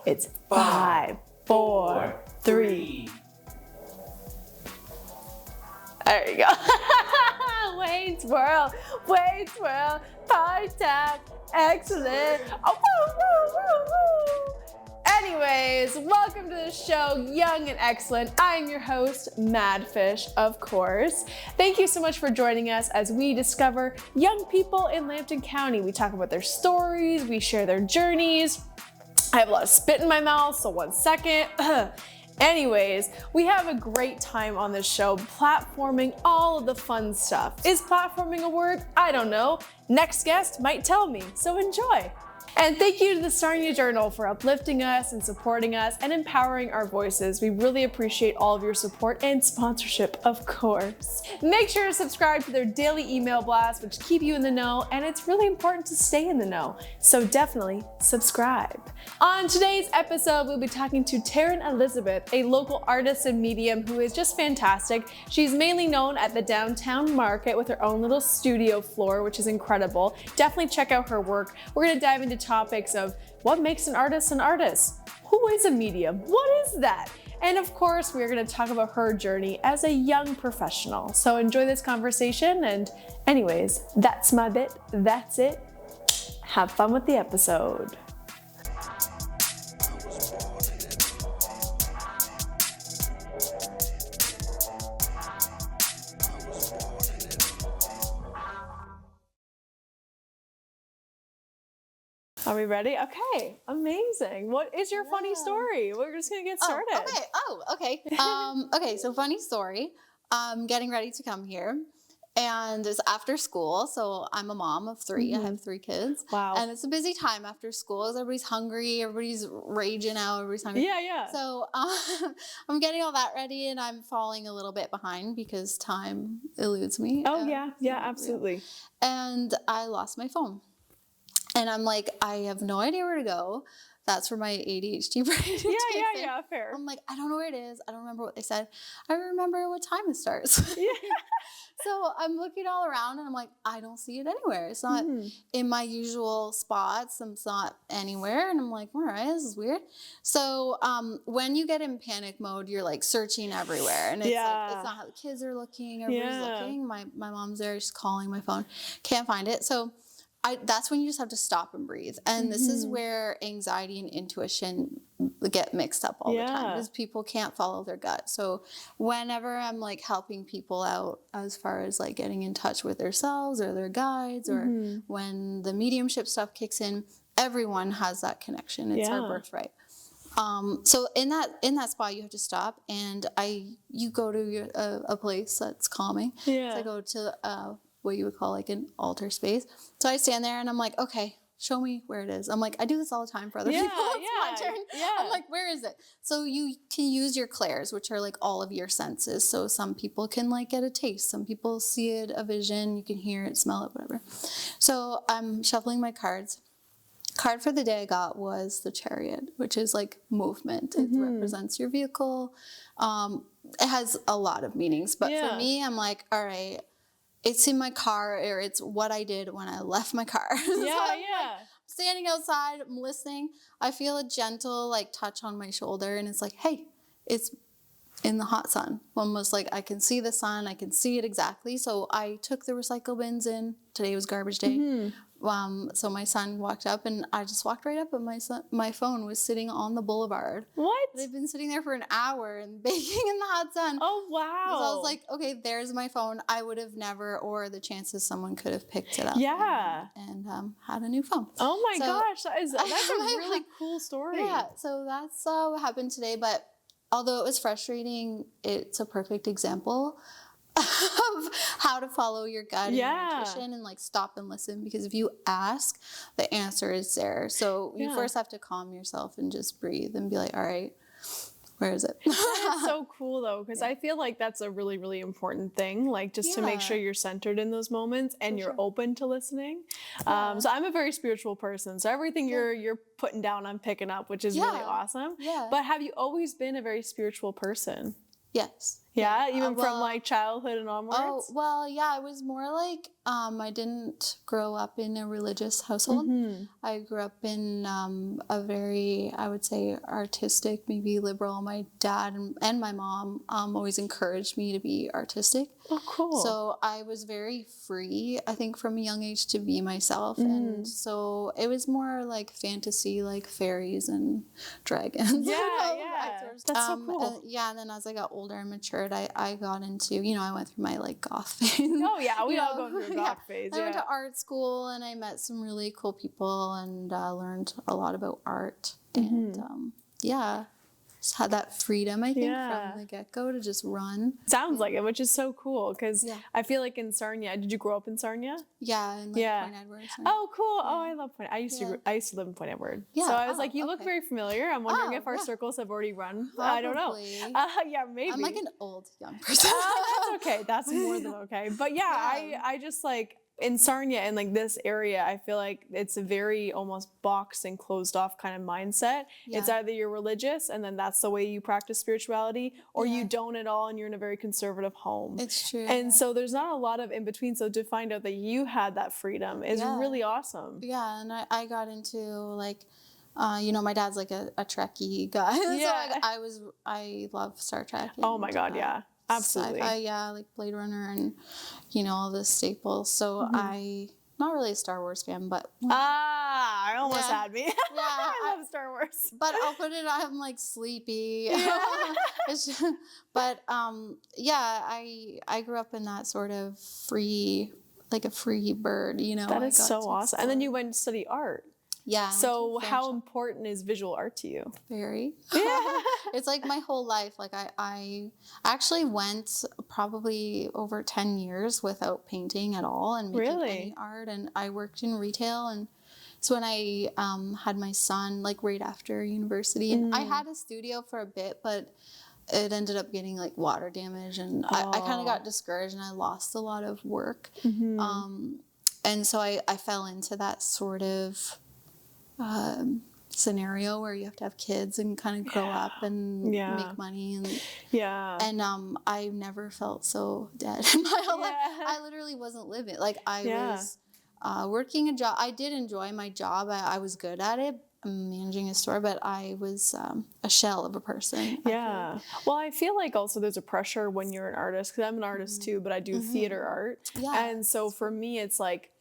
It's 5, 4, 3. There you go. Wait, swirl, part-time, excellent. Oh, woo, woo, woo, woo. Anyways, welcome to the show, Young and Excellent. I'm your host, MadFish, of course. Thank you so much for joining us as we discover young people in Lambton County. We talk about their stories, we share their journeys. I have a lot of spit in my mouth, so 1 second. Anyways, we have a great time on this show, platforming all of the fun stuff. Is platforming a word? I don't know. Next guest might tell me, so enjoy. And thank you to the Sarnia Journal for uplifting us and supporting us and empowering our voices. We really appreciate all of your support and sponsorship, of course. Make sure to subscribe to their daily email blasts, which keep you in the know, and it's really important to stay in the know. So definitely subscribe. On today's episode, we'll be talking to Taryn Elizabeth, a local artist and medium who is just fantastic. She's mainly known at the downtown market with her own little studio floor, which is incredible. Definitely check out her work. We're gonna dive into topics of what makes an artist an artist? Who is a medium? What is that? And of course, we're going to talk about her journey as a young professional. So enjoy this conversation. And anyways, that's my bit. That's it. Have fun with the episode. Are we ready? Okay, amazing. What is your funny story? We're just gonna get started. Okay, so funny story. I'm getting ready to come here and it's after school. So I'm a mom of 3. I have 3 kids. Wow. And it's a busy time after school. Everybody's hungry. Everybody's raging out. Everybody's hungry. Yeah. So I'm getting all that ready and I'm falling a little bit behind because time eludes me. Oh, yeah, absolutely. And I lost my phone. And I'm like, I have no idea where to go. That's where my ADHD brain Yeah, fair. I'm like, I don't know where it is. I don't remember what they said. I remember what time it starts. Yeah. So I'm looking all around and I'm like, I don't see it anywhere. It's not in my usual spots. It's not anywhere. And I'm like, all right, this is weird. So when you get in panic mode, you're like searching everywhere. And it's like, it's not how the kids are looking. Everybody's looking. My mom's there. She's calling my phone. Can't find it. So that's when you just have to stop and breathe. And this is where anxiety and intuition get mixed up all the time because people can't follow their gut. So whenever I'm like helping people out as far as like getting in touch with themselves or their guides or when the mediumship stuff kicks in, everyone has that connection. It's our birthright. So in that spot, you have to stop and you go to a place that's calming. Yeah. So I go to what you would call like an altar space. So I stand there and I'm like, okay, show me where it is. I'm like, I do this all the time for other people. It's my turn. Yeah. I'm like, where is it? So you can use your clairs, which are like all of your senses. So some people can like get a taste. Some people see it, a vision. You can hear it, smell it, whatever. So I'm shuffling my cards. Card for the day I got was the Chariot, which is like movement. It represents your vehicle. It has a lot of meanings. But for me, I'm like, all right, it's in my car, or it's what I did when I left my car. Like, standing outside, I'm listening. I feel a gentle like touch on my shoulder, and it's like, hey, it's in the hot sun. Almost like I can see the sun. I can see it exactly. So I took the recycle bins in. Today was garbage day. So my son walked up and I just walked right up and my phone was sitting on the boulevard. What? They've been sitting there for an hour and baking in the hot sun. Oh, wow. So I was like, okay, there's my phone. I would have never, or the chances someone could have picked it up. Yeah. And had a new phone. Oh my gosh. That's a really cool story. Yeah. So that's what happened today. But although it was frustrating, it's a perfect example of how to follow your gut and your intuition and like stop and listen, because if you ask, the answer is there. So you first have to calm yourself and just breathe and be like, all right, where is it? That's so cool though, because I feel like that's a really, really important thing, like just to make sure you're centered in those moments and you're open to listening. So I'm a very spiritual person, so everything you're putting down, I'm picking up, which is really awesome. Yeah. But have you always been a very spiritual person? Yes. Yeah, even from like childhood and onwards? Oh, well, yeah, it was more like I didn't grow up in a religious household. I grew up in a very, I would say, artistic, maybe liberal. My dad and my mom always encouraged me to be artistic. Oh, cool. So I was very free, I think, from a young age to be myself. And so it was more like fantasy, like fairies and dragons. Yeah, yeah. That's so cool. And then as I got older and matured, I got into, I went through my like goth phase. Oh, yeah, we all go through a goth phase. I went to art school and I met some really cool people and learned a lot about art. And just had that freedom, I think, from the get-go to just run. Sounds like it, which is so cool because I feel like in Sarnia, did you grow up in Sarnia? Yeah, in Point Edward. Oh, cool. Oh, I love Point. I used to live in Point Edward. Yeah. So I was like, you look very familiar. I'm wondering if our circles have already run. Probably. I don't know. Yeah, maybe. I'm like an old young person. That's okay. That's more than okay. But I just like in Sarnia and like this area, I feel like it's a very almost boxed and closed off kind of mindset. Yeah. It's either you're religious and then that's the way you practice spirituality, or you don't at all and you're in a very conservative home. It's true. And so there's not a lot of in between. So to find out that you had that freedom is really awesome. Yeah, and I got into like, my dad's like a Trekkie guy. Yeah. So I love Star Trek. Oh my God, yeah. Absolutely. Sci-fi, like Blade Runner and, all the staples. So I, not really a Star Wars fan, but. I almost had me. Yeah. I love Star Wars. But I'll put it, I'm like sleepy. Yeah. But I grew up in that sort of free, like a free bird, That is so awesome. And then you went to study art. Yeah. So how important is visual art to you? Very. Yeah. It's like my whole life. Like I actually went probably over 10 years without painting at all and making any art. And I worked in retail. And so when I had my son, like right after university, and I had a studio for a bit, but it ended up getting like water damage. And I kind of got discouraged and I lost a lot of work. And so I fell into that sort of scenario where you have to have kids and kind of grow up and make money and I never felt so dead in my whole life. I literally wasn't living. Like I was working a job. I did enjoy my job. I was good at it. I'm managing a store, but I was a shell of a person. Yeah. Well, I feel like also there's a pressure when you're an artist, because I'm an artist too, but I do theater art. Yeah. And so for me, it's like,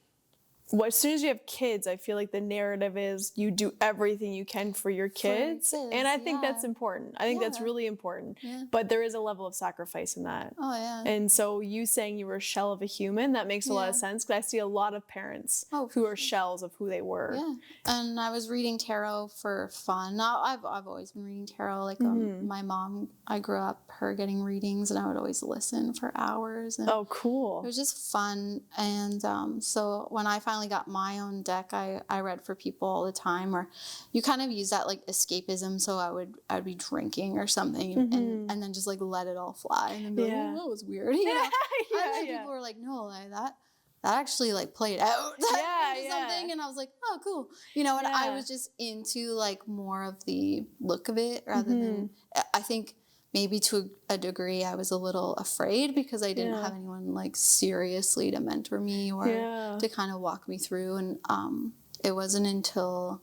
well, as soon as you have kids, I feel like the narrative is you do everything you can for your kids. And I think that's important. I think that's really important. Yeah. But there is a level of sacrifice in that. Oh, yeah. And so you saying you were a shell of a human, that makes a lot of sense, because I see a lot of parents who are shells of who they were. Yeah. And I was reading tarot for fun. Now, I've always been reading tarot. Like my mom, I grew up her getting readings, and I would always listen for hours. And oh, cool. It was just fun. And so when I finally got my own deck, I read for people all the time, or you kind of use that like escapism. So I'd be drinking or something and then just like let it all fly and then be like, oh, that was weird. And then people were like, no, like that actually like played out something. And I was like, oh, cool. And I was just into like more of the look of it rather than, I think maybe to a degree I was a little afraid because I didn't have anyone like seriously to mentor me or to kind of walk me through. And it wasn't until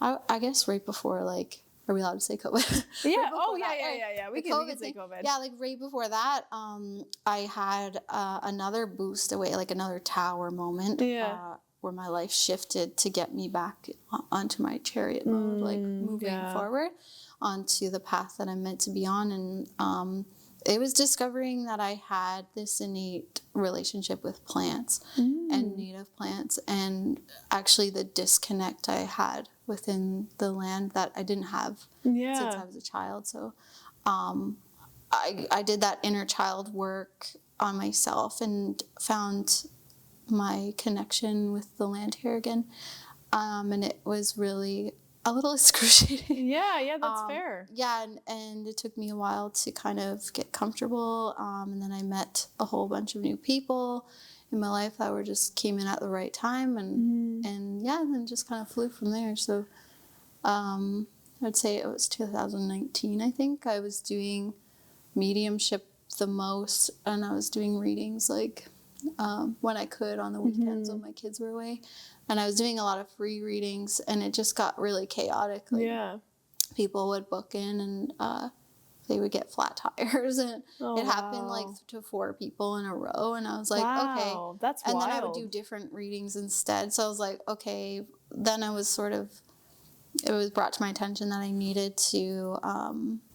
I guess right before, like, are we allowed to say COVID? Yeah. Oh, yeah. We can say COVID. Yeah, like right before that, I had another boost away, like another tower moment where my life shifted to get me back onto my chariot mode, like moving forward onto the path that I'm meant to be on. And it was discovering that I had this innate relationship with plants and native plants, and actually the disconnect I had within the land that I didn't have since I was a child. So I did that inner child work on myself and found my connection with the land here again. And it was really a little excruciating. Yeah, that's fair. Yeah, and it took me a while to kind of get comfortable. And then I met a whole bunch of new people in my life that just came in at the right time, and then just kind of flew from there. So I'd say it was 2019, I think. I was doing mediumship the most, and I was doing readings like when I could on the weekends when my kids were away, and I was doing a lot of free readings, and it just got really chaotic. Like, people would book in and they would get flat tires, and it happened like to 4 people in a row, and I was like, okay, that's and wild. then I would do different readings instead. So I was like, okay, then I was it was brought to my attention that I needed to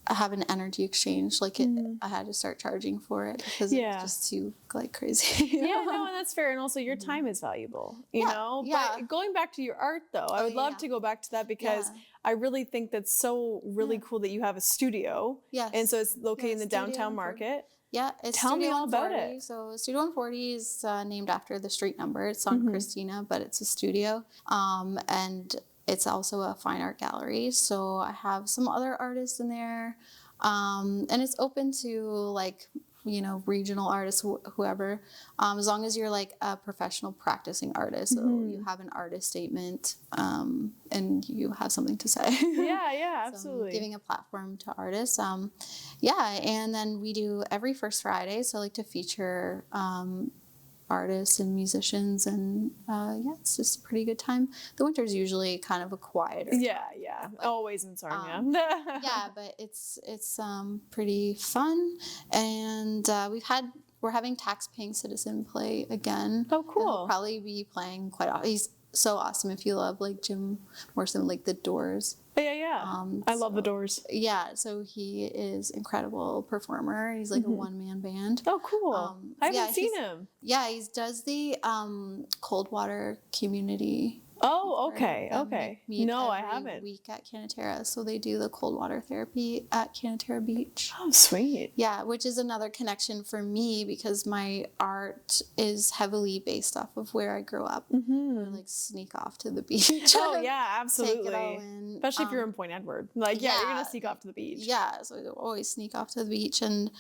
have an energy exchange. Like I had to start charging for it because it was just too like crazy. Yeah, no, and that's fair. And also your time is valuable, you know? Yeah. But going back to your art though, I would love to go back to that because I really think that's so really cool that you have a studio. Yes. And so it's located in the downtown market. Yeah, it's Tell me all about it. So Studio 140 is named after the street number. It's on Christina, but it's a studio. And it's also a fine art gallery. So I have some other artists in there. And it's open to like, you know, regional artists, whoever, as long as you're like a professional practicing artist. So you have an artist statement and you have something to say. Yeah, absolutely. So giving a platform to artists. And then we do every first Friday. So I like to feature artists and musicians, and it's just a pretty good time. The winter's usually kind of a quieter time. Yeah, always in Sarnia. But it's pretty fun, and we're having tax-paying citizen play again. Oh, cool. He'll probably be playing quite often. He's so awesome if you love like Jim Morrison, like The Doors. Yeah. I love The Doors. Yeah, so he is incredible performer. He's like a one-man band. Oh, cool. I haven't seen him. Yeah, he does the Coldwater community. Oh, okay. No, I haven't. Every week at Canatera. So they do the cold water therapy at Canatera Beach. Oh, sweet. Yeah, which is another connection for me because my art is heavily based off of where I grew up. I like sneak off to the beach. Oh, yeah, absolutely. Take it all in. Especially if you're in Point Edward. Like, you're going to sneak off to the beach. Yeah, so I always sneak off to the beach. And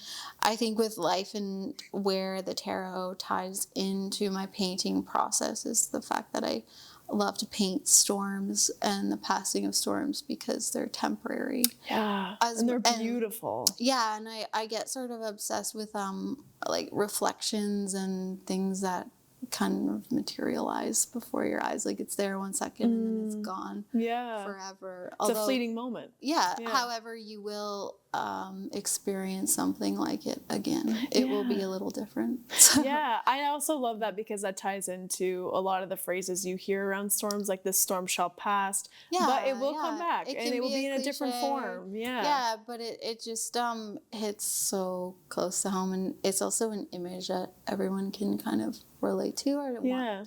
I think with life and where the tarot ties into my painting process is the fact that I love to paint storms and the passing of storms because they're temporary. Yeah, and they're beautiful. And I get sort of obsessed with like reflections and things that kind of materialize before your eyes. Like it's there 1 second and then it's gone forever. It's a fleeting moment. Yeah, however you will experience something like it again. It will be a little different. Yeah, I also love that because that ties into a lot of the phrases you hear around storms, like this storm shall pass, but it will come back and it will be in a different form. Yeah, but it just hits so close to home, and it's also an image that everyone can kind of relate to or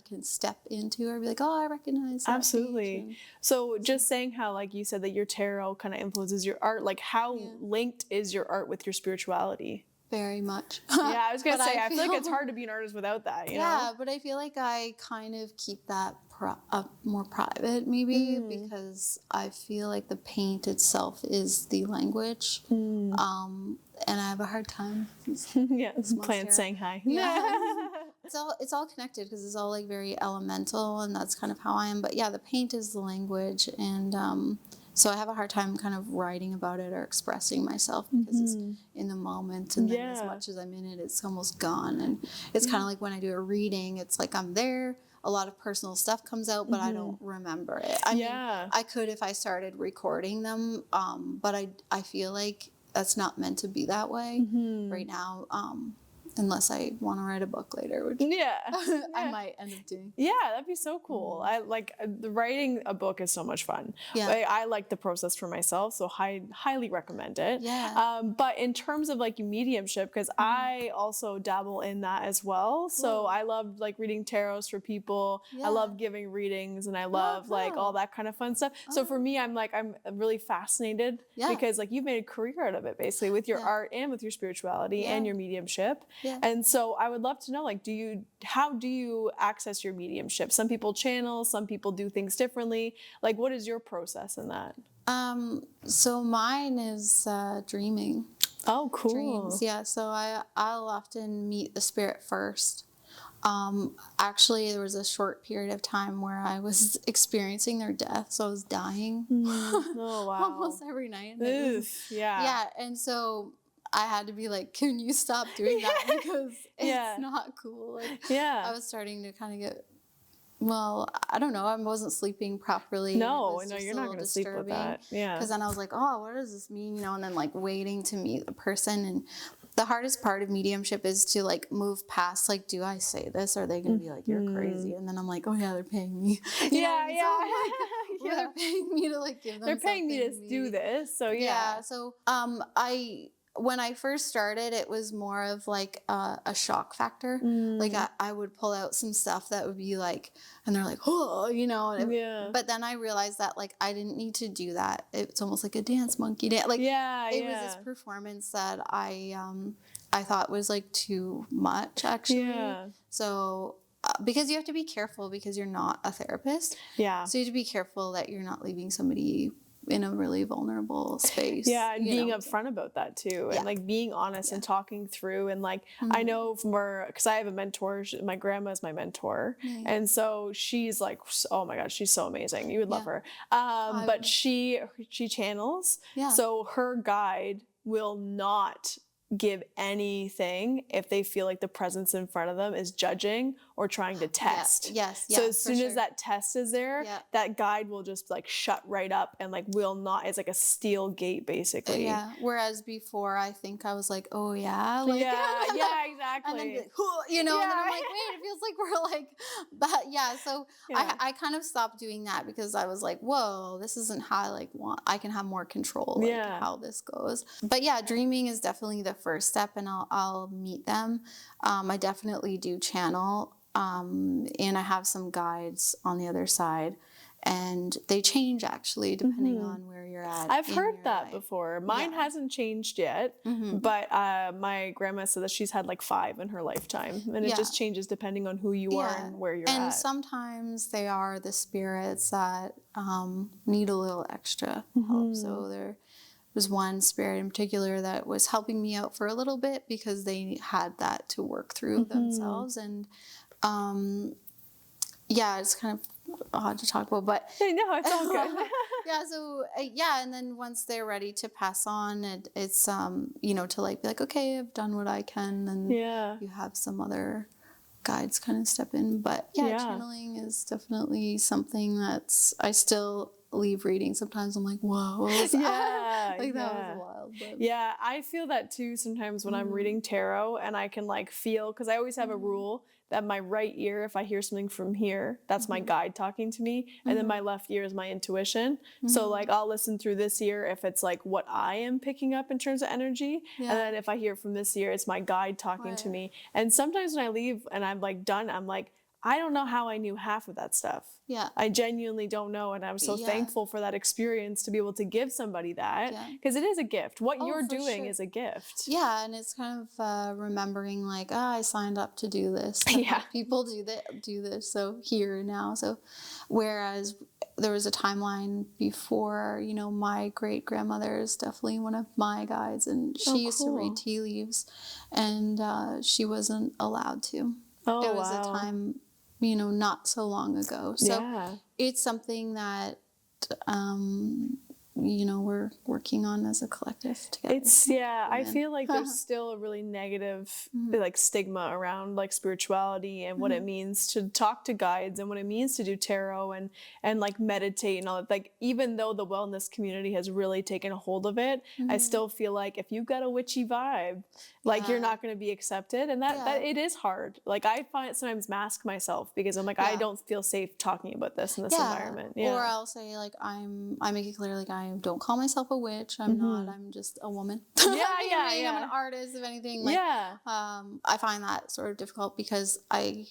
can step into or be like, oh, I recognize that. Absolutely. So just saying how, like you said, that your tarot kind of influences your art, like how linked is your art with your spirituality? Very much. Yeah, I was going to say, I feel like it's hard to be an artist without that, you know? But I feel like I kind of keep that more private maybe because I feel like the paint itself is the language. And I have a hard time. Plants saying hi. Yeah. It's all connected because it's all like very elemental, and that's kind of how I am. But yeah, the paint is the language, and so I have a hard time kind of writing about it or expressing myself because it's in the moment, and then as much as I'm in it, it's almost gone. And it's kind of like when I do a reading, it's like I'm there. A lot of personal stuff comes out, but I don't remember it. I mean, I could if I started recording them, but I feel like that's not meant to be that way right now. Unless I want to write a book later, which I might end up doing. Yeah, that'd be so cool. I like writing a book is so much fun. Yeah. I like the process for myself, so highly recommend it. Yeah. But in terms of like mediumship, because I also dabble in that as well. So I love like reading tarots for people. I love giving readings, and I love like all that kind of fun stuff. So for me, I'm really fascinated because like you've made a career out of it basically with your art and with your spirituality and your mediumship. Yeah. And so I would love to know, like, how do you access your mediumship? Some people channel, some people do things differently. Like, what is your process in that? So mine is dreaming. Oh, cool. Dreams, yeah. So I'll often meet the spirit first. Actually, there was a short period of time where I was experiencing their death, so I was dying. Oh, wow. Almost every night. Oof, yeah. Yeah, and so I had to be like, can you stop doing that? Because Yeah. it's not cool. Like, Yeah. I was starting to kind of get, well, I don't know. I wasn't sleeping properly. No, you're not going to sleep with that. Yeah. Because then I was like, oh, what does this mean? You know, and then like waiting to meet the person. And the hardest part of mediumship is to like move past, like, do I say this? Or are they going to be like, you're crazy? And then I'm like, oh yeah, they're paying me. You know what I mean? So I'm like, well, they're paying me to like give them They're paying me to something do this. So yeah. So when I first started, it was more of like a shock factor. Like I would pull out some stuff that would be like, and they're like, oh, you know. But then I realized that like I didn't need to do that. It's almost like a dance monkey dance. Like it was this performance that I thought was like too much actually. Yeah. So because you have to be careful because you're not a therapist. Yeah. So you have to be careful that you're not leaving somebody in a really vulnerable space. Yeah, and being upfront about that too. And like being honest and talking through. And like, I know because I have a mentor, my grandma is my mentor. And so she's like, oh my God, she's so amazing. You would love her. But she channels. Yeah. So her guide will not give anything if they feel like the presence in front of them is judging or trying to test. So as soon as that test is there, that guide will just like shut right up and like will not, it's like a steel gate basically. Yeah. Whereas before I think I was like, oh yeah. Like, exactly. And then be like, you know, and then I'm like, wait, it feels like we're like, but yeah. So I kind of stopped doing that because I was like, whoa, this isn't how I like want, I can have more control like how this goes. But yeah, dreaming is definitely the first step and I'll meet them. I definitely do channel. And I have some guides on the other side and they change actually depending on where you're at. I've heard that before. Mine hasn't changed yet, but my grandma said that she's had like 5 in her lifetime and it just changes depending on who you are and where you're at. And sometimes they are the spirits that need a little extra help. So there was one spirit in particular that was helping me out for a little bit because they had that to work through themselves. And it's kind of odd to talk about, but no, it's all good. And then once they're ready to pass on, it's you know, to like be like, okay, I've done what I can, and you have some other guides kind of step in. But channeling is definitely something that's I still leave reading sometimes. I'm like, whoa, what was that? Like that was wild. But. Yeah, I feel that too sometimes when I'm reading tarot and I can like feel, because I always have a rule that my right ear, if I hear something from here, that's my guide talking to me. And then my left ear is my intuition. So like I'll listen through this ear if it's like what I am picking up in terms of energy. And then if I hear from this ear, it's my guide talking to me. And sometimes when I leave and I'm like done, I'm like, I don't know how I knew half of that stuff. Yeah. I genuinely don't know. And I'm so thankful for that experience to be able to give somebody that because it is a gift. What you're doing is a gift. Yeah. And it's kind of remembering like, I signed up to do this. People do this. So here now. So whereas there was a timeline before, you know, my great grandmother is definitely one of my guides and she used to read tea leaves and she wasn't allowed to. There was a time, you know, not so long ago. So it's something that, you know, we're working on as a collective together. I feel like there's still a really negative like stigma around like spirituality and what it means to talk to guides and what it means to do tarot and like meditate and all that. Like even though the wellness community has really taken a hold of it, I still feel like if you've got a witchy vibe, like you're not going to be accepted, and that it is hard. Like I find sometimes mask myself because I'm like I don't feel safe talking about this in this environment. Or I'll say like I make it clear like I don't call myself a witch. I'm not. I'm just a woman. I'm an artist, if anything. Like, I find that sort of difficult because I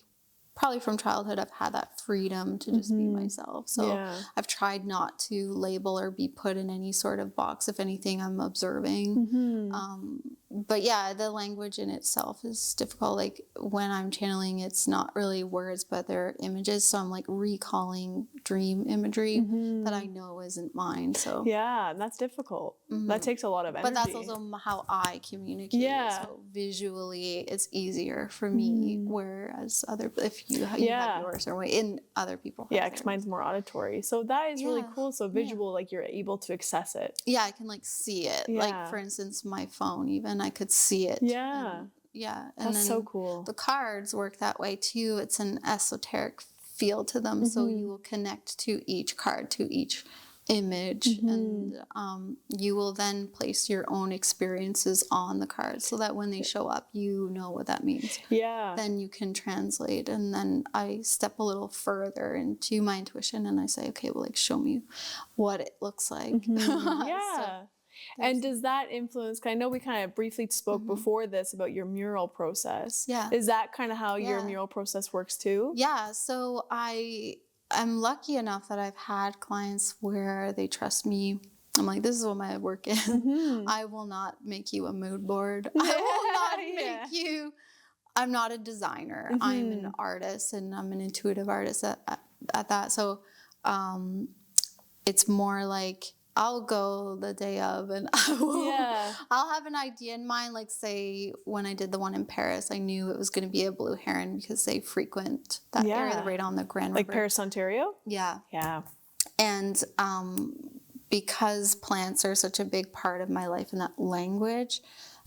probably from childhood I've had that freedom to just be myself. So I've tried not to label or be put in any sort of box. If anything, I'm observing. But yeah, the language in itself is difficult. Like when I'm channeling, it's not really words, but they're images. So I'm like recalling dream imagery that I know isn't mine. So yeah, that's difficult. That takes a lot of energy. But that's also how I communicate. Yeah. So visually, it's easier for me. Whereas if you have yours or in other people. Yeah, because mine's more auditory. So that is really cool. So visual, like you're able to access it. Yeah, I can like see it. Like for instance, my phone even. I could see it. Yeah. And, yeah. And That's then so cool. the cards work that way too. It's an esoteric feel to them. So you will connect to each card, to each image, and you will then place your own experiences on the cards so that when they show up, you know what that means. Yeah. Then you can translate. And then I step a little further into my intuition and I say, okay, well, like, show me what it looks like. Yeah. And does that influence, 'cause I know we kind of briefly spoke before this about your mural process. Yeah. Is that kind of how your mural process works too? Yeah. So I'm lucky enough that I've had clients where they trust me. I'm like, this is what my work is. I will not make you a mood board. I will not make you. I'm not a designer. I'm an artist, and I'm an intuitive artist at that. So it's more like I'll go the day of, and I'll have an idea in mind. Like, say, when I did the one in Paris, I knew it was going to be a blue heron because they frequent that area right on the Grand River. Like Paris, Ontario? Yeah. Yeah. And because plants are such a big part of my life and that language,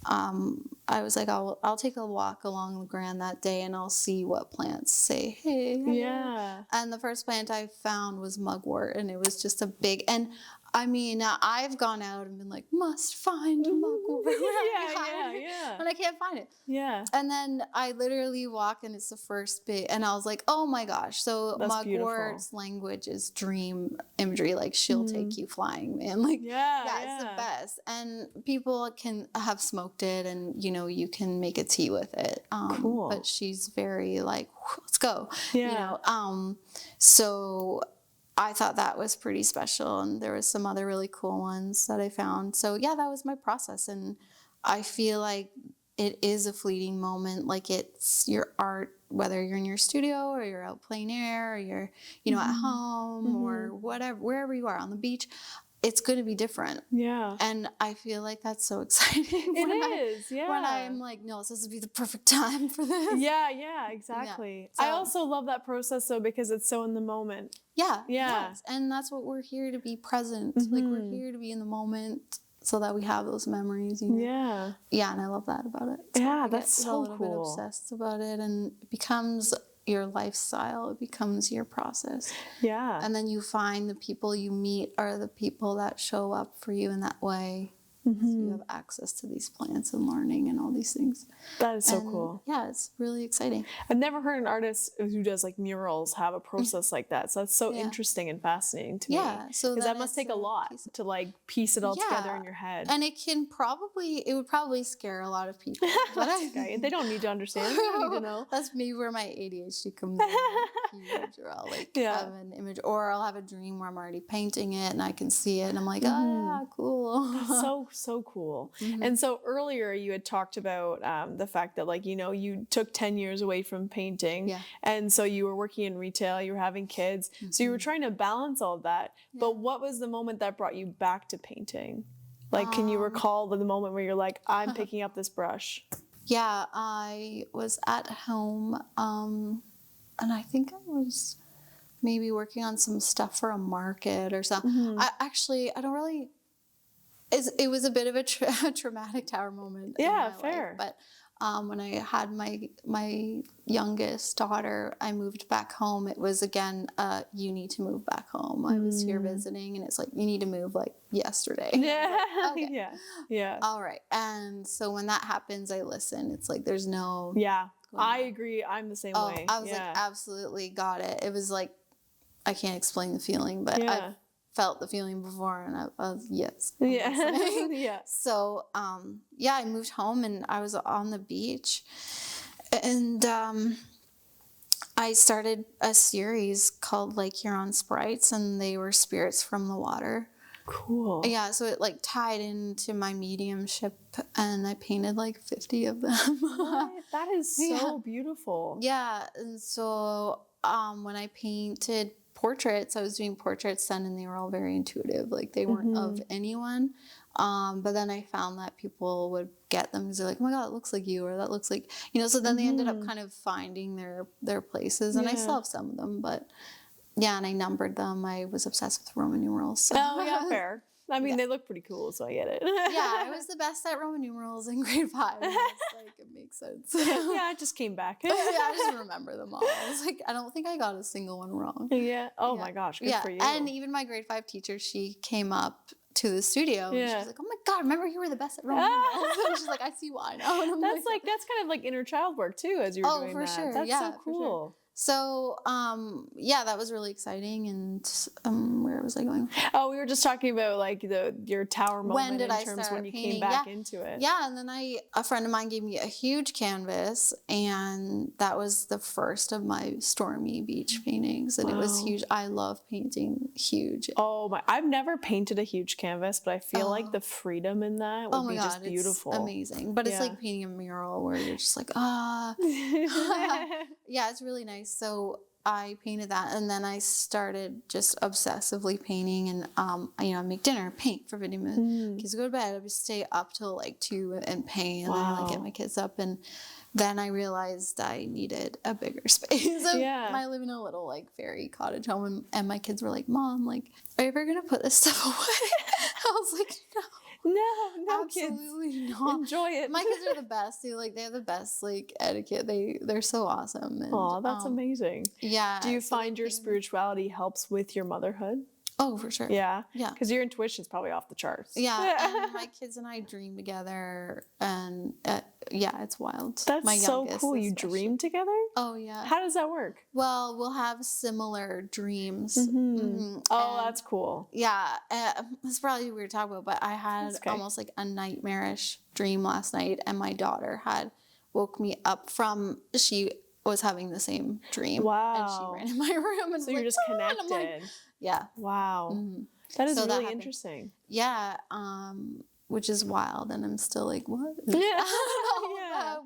I was like, I'll take a walk along the Grand that day and I'll see what plants say, hey. Yeah. And the first plant I found was mugwort, and it was just a big, and I mean, I've gone out and been like, must find mugwort. Yeah. And I can't find it. Yeah. And then I literally walk and it's the first big, and I was like, oh my gosh. So That's mugwort's language is dream imagery. Like, she'll take you flying, man. Like, it's the best. And people can have smoked it, and, you know, you can make a tea with it. Cool. But she's very like, let's go. Yeah. You know, so I thought that was pretty special, and there was some other really cool ones that I found. So yeah, that was my process, and I feel like it is a fleeting moment. Like, it's your art, whether you're in your studio or you're out plein air or you're, you know, at home or whatever, wherever you are on the beach. It's going to be different. Yeah. And I feel like that's so exciting. It is. When I'm like, no, this would be the perfect time for this. Yeah, exactly. Yeah. So, I also love that process though, because it's so in the moment. Yeah. Yes. And that's what we're here to be present. Like, we're here to be in the moment so that we have those memories. You know? Yeah. Yeah, and I love that about it. So Yeah, I that's get so a little bit cool. obsessed about it, and it becomes your lifestyle. It becomes your process. Yeah. And then you find the people you meet are the people that show up for you in that way. So you have access to these plants and learning and all these things. That is so cool. Yeah, it's really exciting. I've never heard an artist who does like murals have a process like that. So that's so interesting and fascinating to me. Yeah, so because that must take a lot to like piece it all together in your head. And it would probably scare a lot of people. But okay. They don't need to understand. They don't need to know. That's maybe where my ADHD comes in. Huge, or I'll like have an image, or I'll have a dream where I'm already painting it and I can see it and I'm like, oh yeah, cool. That's so cool. And so earlier you had talked about the fact that, like, you know, you took 10 years away from painting, and so you were working in retail, you were having kids, so you were trying to balance all of that. But what was the moment that brought you back to painting? Like, can you recall the moment where you're like, I'm picking up this brush? Yeah, I was at home, and I think I was maybe working on some stuff for a market or something. I don't really. It was a bit of a traumatic tower moment. Yeah, in my fair. Life. But when I had my youngest daughter, I moved back home. It was again, you need to move back home. I was here visiting, and it's like, you need to move like yesterday. Yeah. Okay. Yeah. All right. And so when that happens, I listen. It's like, there's no. Yeah, I agree. I'm the same way. I was like, absolutely got it. It was like, I can't explain the feeling, but I've felt the feeling before, and I was yes. Yeah. So I moved home, and I was on the beach, and I started a series called Lake Huron Sprites, and they were spirits from the water. Cool. Yeah, so it like tied into my mediumship, and I painted like 50 of them. What? That is so beautiful. Yeah, and so when I painted portraits, I was doing portraits then, and they were all very intuitive. Like, they weren't of anyone. But then I found that people would get them because they're like, oh my God, it looks like you, or that looks like, you know, so then they ended up kind of finding their places, and I still have some of them, but yeah, and I numbered them. I was obsessed with Roman numerals. So. Oh, yeah, fair. I mean, they look pretty cool, so I get it. Yeah, I was the best at Roman numerals in grade 5. And it's like, it makes sense. Yeah, it just came back. Yeah, I just remember them all. I was like, I don't think I got a single one wrong. Yeah. Oh my gosh, good for you. And even my grade 5 teacher, she came up to the studio and she was like, oh my God, remember you were the best at Roman numerals. And she's like, I see why now. And I'm that's kind of like inner child work too, as you were doing that. Sure. That's so cool. So, that was really exciting. And where was I going? Oh, we were just talking about like your tower moment when did in I terms start when you painting? came back into it. Yeah, and then a friend of mine gave me a huge canvas, and that was the first of my stormy beach paintings, and it was huge. I love painting huge. Oh my! I've never painted a huge canvas, but I feel like the freedom in that would be just beautiful. It's amazing. But it's like painting a mural where you're just like, Yeah, it's really nice. So I painted that, and then I started just obsessively painting, and I make dinner, paint for video. Kids go to bed. I would stay up till like 2 and paint, and then I get my kids up, and then I realized I needed a bigger space. I live in a little like fairy cottage home, and my kids were like, "Mom, like, are you ever gonna put this stuff away?" I was like, "No." No, absolutely kids. Not. Enjoy it. My kids are the best. They have the best like etiquette. They're so awesome. Oh, that's amazing. Yeah. Do you find your spirituality helps with your motherhood? Oh, for sure. Yeah. Yeah. Because your intuition's probably off the charts. Yeah. And my kids and I dream together, and it's wild. That's my so cool. You especially. dream together? Oh, yeah. How does that work? Well, we'll have similar dreams. Oh, that's cool. Yeah. It's probably weird to talk about, but I had almost like a nightmarish dream last night, and my daughter had woke me up from, she was having the same dream. Wow. And she ran in my room. And so you're just connected. Like, yeah. Wow. That is really interesting. Yeah. Which is wild. And I'm still like, what? Yeah.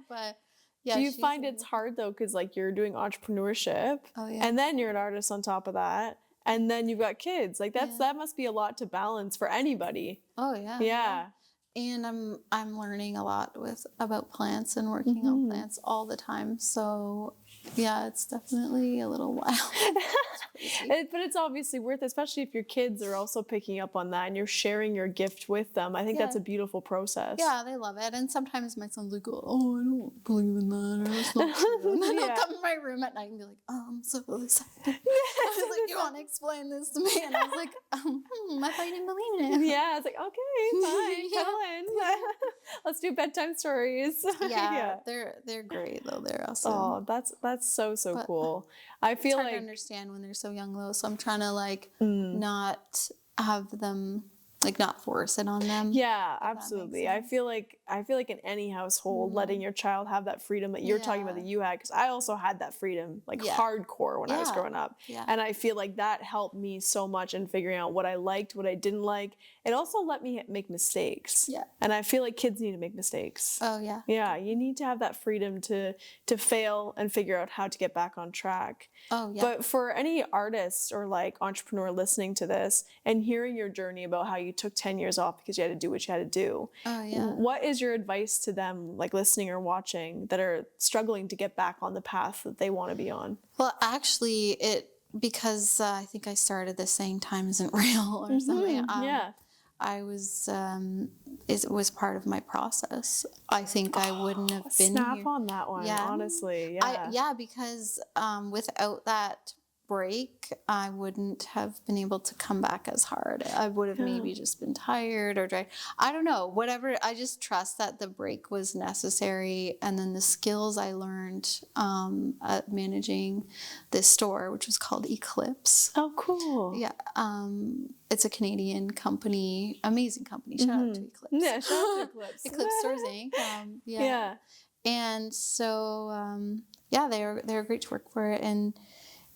But yeah. Do you find it's hard though? Because like you're doing entrepreneurship and then you're an artist on top of that. And then you've got kids. Like that must be a lot to balance for anybody. Oh yeah. Yeah. And I'm learning a lot about plants and working on plants all the time. So yeah, it's definitely a little wild. But it's obviously worth it, especially if your kids are also picking up on that and you're sharing your gift with them. I think that's a beautiful process. Yeah, they love it. And sometimes my son's like, oh, I don't believe in that, or it's not true. And then he'll come in my room at night and be like, I'm so excited. I was like, you want to explain this to me? And I was like, I thought you didn't believe in it. Yeah, it's like, okay, fine, cuddle in. Let's do bedtime stories. Yeah, they're great though. They're awesome. Oh, that's so cool. I feel it's hard to understand when they're so young though, so I'm trying to like not have them like not force it on them. Yeah, absolutely. I feel like in any household, letting your child have that freedom that you're talking about that you had, because I also had that freedom like hardcore when I was growing up. Yeah. And I feel like that helped me so much in figuring out what I liked, what I didn't like. It also let me make mistakes. Yeah. And I feel like kids need to make mistakes. Oh yeah. Yeah, you need to have that freedom to fail and figure out how to get back on track. Oh yeah. But for any artist or like entrepreneur listening to this and hearing your journey about how you took 10 years off because you had to do what you had to do. Oh yeah. What is your advice to them, like listening or watching, that are struggling to get back on the path that they want to be on? Well, actually, because I think I started this saying time isn't real or something. I was, it was part of my process. I think I wouldn't have been snap here. on that one, honestly. Yeah. Because without that break, I wouldn't have been able to come back as hard. I would have maybe just been tired or dry. I don't know, whatever. I just trust that the break was necessary. And then the skills I learned at managing this store, which was called Eclipse. Oh, cool. Yeah. It's a Canadian company, amazing company. Shout out to Eclipse. Yeah, shout out to Eclipse. Eclipse Stores Inc. Yeah. And so, they're great to work for. And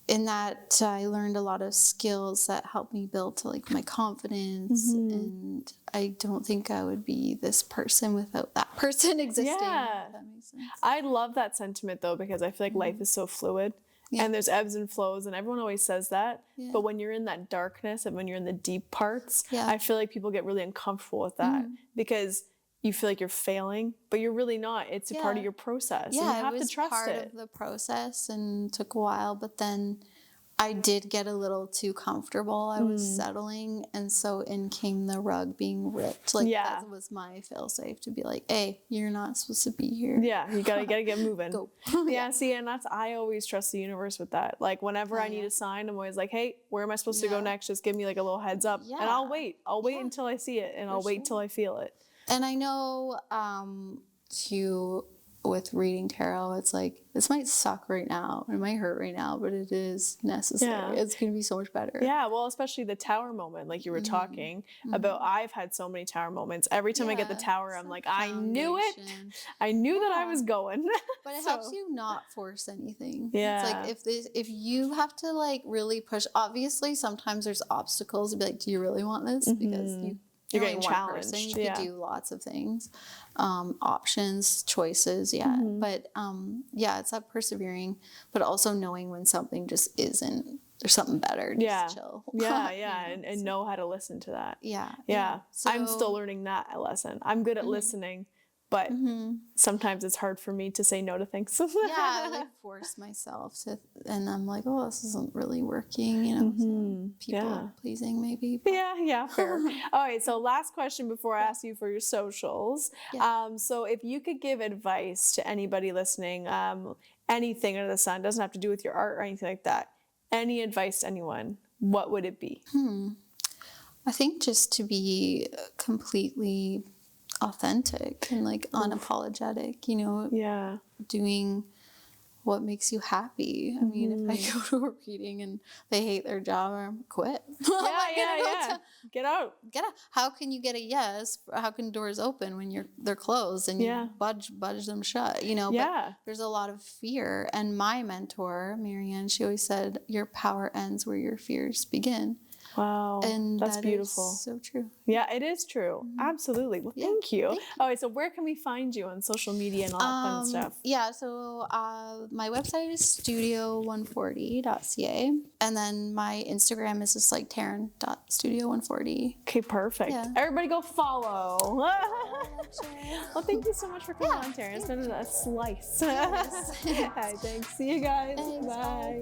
in that, I learned a lot of skills that helped me build to like my confidence. And I don't think I would be this person without that person existing. Yeah. If that makes sense. I love that sentiment though, because I feel like life is so fluid. And there's ebbs and flows, and everyone always says that. Yeah. But when you're in that darkness and when you're in the deep parts, I feel like people get really uncomfortable with that because you feel like you're failing, but you're really not. It's a part of your process. Yeah, and you have to trust it was part of the process and took a while, but then I did get a little too comfortable. I was settling, and so in came the rug being ripped. Like that was my fail-safe to be like, hey, you're not supposed to be here. Yeah, you gotta get moving. Go. Yeah, see, and I always trust the universe with that. Like whenever I need a sign, I'm always like, hey, where am I supposed to go next? Just give me like a little heads up, and I'll wait. I'll wait until I see it, and I'll wait till I feel it. And I know too, with reading tarot, it's like, this might suck right now, it might hurt right now, but it is necessary. It's going to be so much better. Yeah, well, especially the tower moment, like you were talking about. I've had so many tower moments. Every time I get the tower, I'm like, I knew it. I knew that I was going. But it helps you not force anything. Yeah. It's like if you have to like really push, obviously sometimes there's obstacles to be like, do you really want this? Because you're getting challenged. You could do lots of things, options, choices, but it's that persevering, but also knowing when something just isn't, there's something better. Just chill. And know how to listen to that. So, I'm still learning that lesson. I'm good at listening, but sometimes it's hard for me to say no to things. I like force myself to, and I'm like, oh, this isn't really working, you know. So people pleasing maybe. But. Yeah, fair. All right, so last question before I ask you for your socials. So if you could give advice to anybody listening, anything under the sun, doesn't have to do with your art or anything like that. Any advice to anyone, what would it be? I think just to be completely authentic and like unapologetic, you know, doing what makes you happy. I mean, if I go to a reading and they hate their job, or quit. Get out. How can you get a yes? How can doors open when they're closed and you budge them shut? You know, but there's a lot of fear. And my mentor, Marianne, she always said, your power ends where your fears begin. Wow, and that's beautiful. So true. Yeah, it is true. Absolutely. Well, thank you. All right, so where can we find you on social media and all that fun stuff? Yeah, so my website is studio140.ca, and then my Instagram is just like Taryn.studio140. Okay, perfect. Everybody go follow. Well, thank you so much for coming on, Taryn. It's been a slice. All right, thanks. See you guys. Thanks, bye.